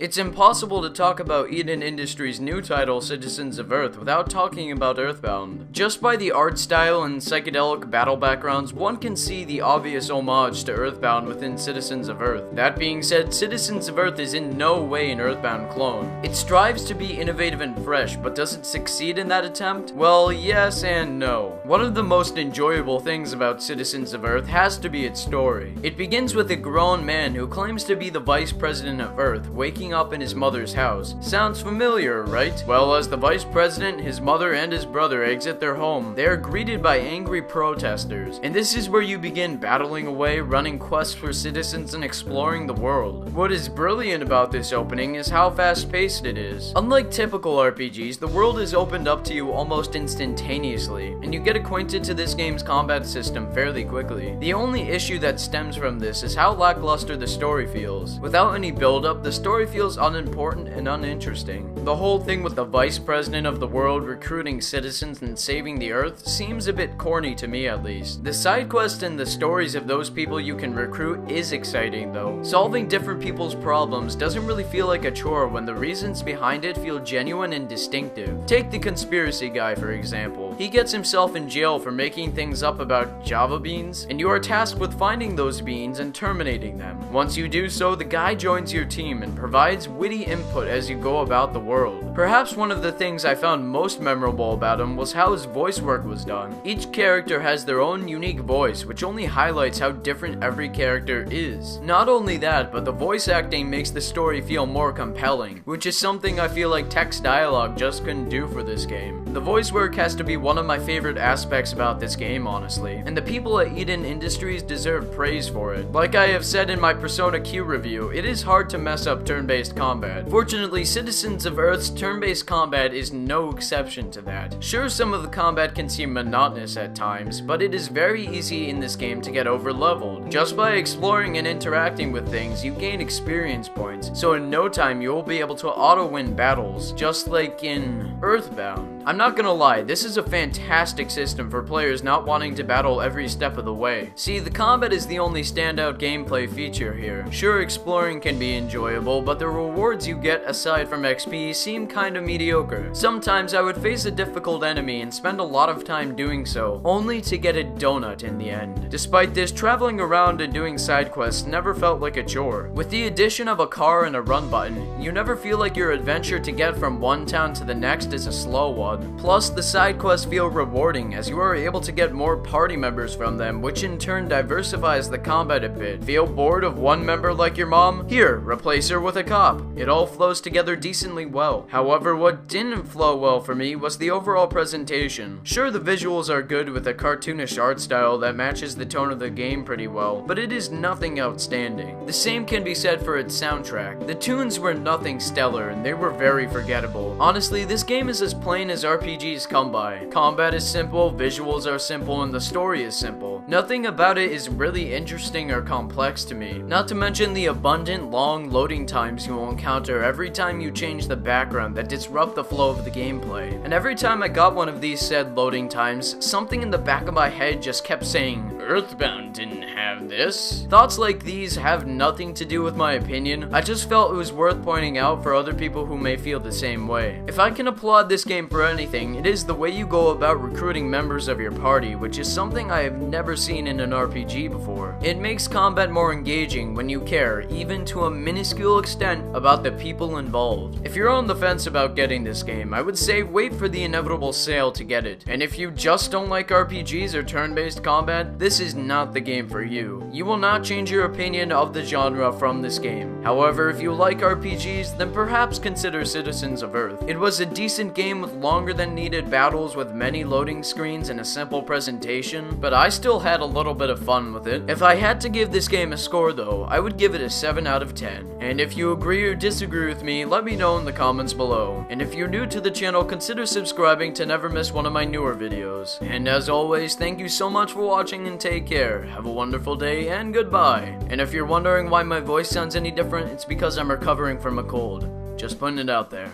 It's impossible to talk about Eden Industries' new title, Citizens of Earth, without talking about Earthbound. Just by the art style and psychedelic battle backgrounds, one can see the obvious homage to Earthbound within Citizens of Earth. That being said, Citizens of Earth is in no way an Earthbound clone. It strives to be innovative and fresh, but does it succeed in that attempt? Well, yes and no. One of the most enjoyable things about Citizens of Earth has to be its story. It begins with a grown man who claims to be the Vice President of Earth, waking up in his mother's house. Sounds familiar, right? Well, as the Vice President, his mother, and his brother exit their home, they are greeted by angry protesters. And this is where you begin battling away, running quests for citizens, and exploring the world. What is brilliant about this opening is how fast-paced it is. Unlike typical RPGs, the world is opened up to you almost instantaneously, and you get acquainted to this game's combat system fairly quickly. The only issue that stems from this is how lackluster the story feels. Without any build-up, the story feels unimportant and uninteresting. The whole thing with the Vice President of the world recruiting citizens and saving the Earth seems a bit corny to me, at least. The side quests and the stories of those people you can recruit is exciting though. Solving different people's problems doesn't really feel like a chore when the reasons behind it feel genuine and distinctive. Take the conspiracy guy for example. He gets himself in jail for making things up about Java beans, and you are tasked with finding those beans and terminating them. Once you do so, the guy joins your team and provides witty input as you go about the world. Perhaps one of the things I found most memorable about him was how his voice work was done. Each character has their own unique voice, which only highlights how different every character is. Not only that, but the voice acting makes the story feel more compelling, which is something I feel like text dialogue just couldn't do for this game. The voice work has to be one of my favorite aspects about this game, honestly, and the people at Eden Industries deserve praise for it. Like I have said in my Persona Q review, it is hard to mess up turn-based combat. Fortunately, Citizens of Earth's turn-based combat is no exception to that. Sure, some of the combat can seem monotonous at times, but it is very easy in this game to get over-leveled. Just by exploring and interacting with things, you gain experience points, so in no time you will be able to auto-win battles, just like in Earthbound. I'm not gonna lie, this is a fantastic system for players not wanting to battle every step of the way. See, the combat is the only standout gameplay feature here. Sure, exploring can be enjoyable, but the rewards you get aside from XP seem kinda mediocre. Sometimes I would face a difficult enemy and spend a lot of time doing so, only to get a donut in the end. Despite this, traveling around and doing side quests never felt like a chore. With the addition of a car and a run button, you never feel like your adventure to get from one town to the next is a slow one. Plus, the side quests feel rewarding as you are able to get more party members from them, which in turn diversifies the combat a bit. Feel bored of one member like your mom? Here, replace her with a cop. It all flows together decently well. However, what didn't flow well for me was the overall presentation. Sure, the visuals are good with a cartoonish art style that matches the tone of the game pretty well, but it is nothing outstanding. The same can be said for its soundtrack. The tunes were nothing stellar and they were very forgettable. Honestly, this game is as plain as RPGs come by. Combat is simple, visuals are simple, and the story is simple. Nothing about it is really interesting or complex to me. Not to mention the abundant, long loading times you will encounter every time you change the background that disrupt the flow of the gameplay. And every time I got one of these said loading times, something in the back of my head just kept saying, Earthbound didn't have this. Thoughts like these have nothing to do with my opinion. I just felt it was worth pointing out for other people who may feel the same way. If I can applaud this game for anything, it is the way you go about recruiting members of your party, which is something I have never seen in an RPG before. It makes combat more engaging when you care, even to a minuscule extent, about the people involved. If you're on the fence about getting this game, I would say wait for the inevitable sale to get it. And if you just don't like RPGs or turn-based combat, this is not the game for you. You will not change your opinion of the genre from this game. However, if you like RPGs, then perhaps consider Citizens of Earth. It was a decent game with longer than needed battles with many loading screens and a simple presentation, but I still had a little bit of fun with it. If I had to give this game a score though, I would give it a 7 out of 10. And if you agree or disagree with me, let me know in the comments below. And if you're new to the channel, consider subscribing to never miss one of my newer videos. And as always, thank you so much for watching and take care. Have a wonderful day and goodbye. And if you're wondering why my voice sounds any different, it's because I'm recovering from a cold. Just putting it out there.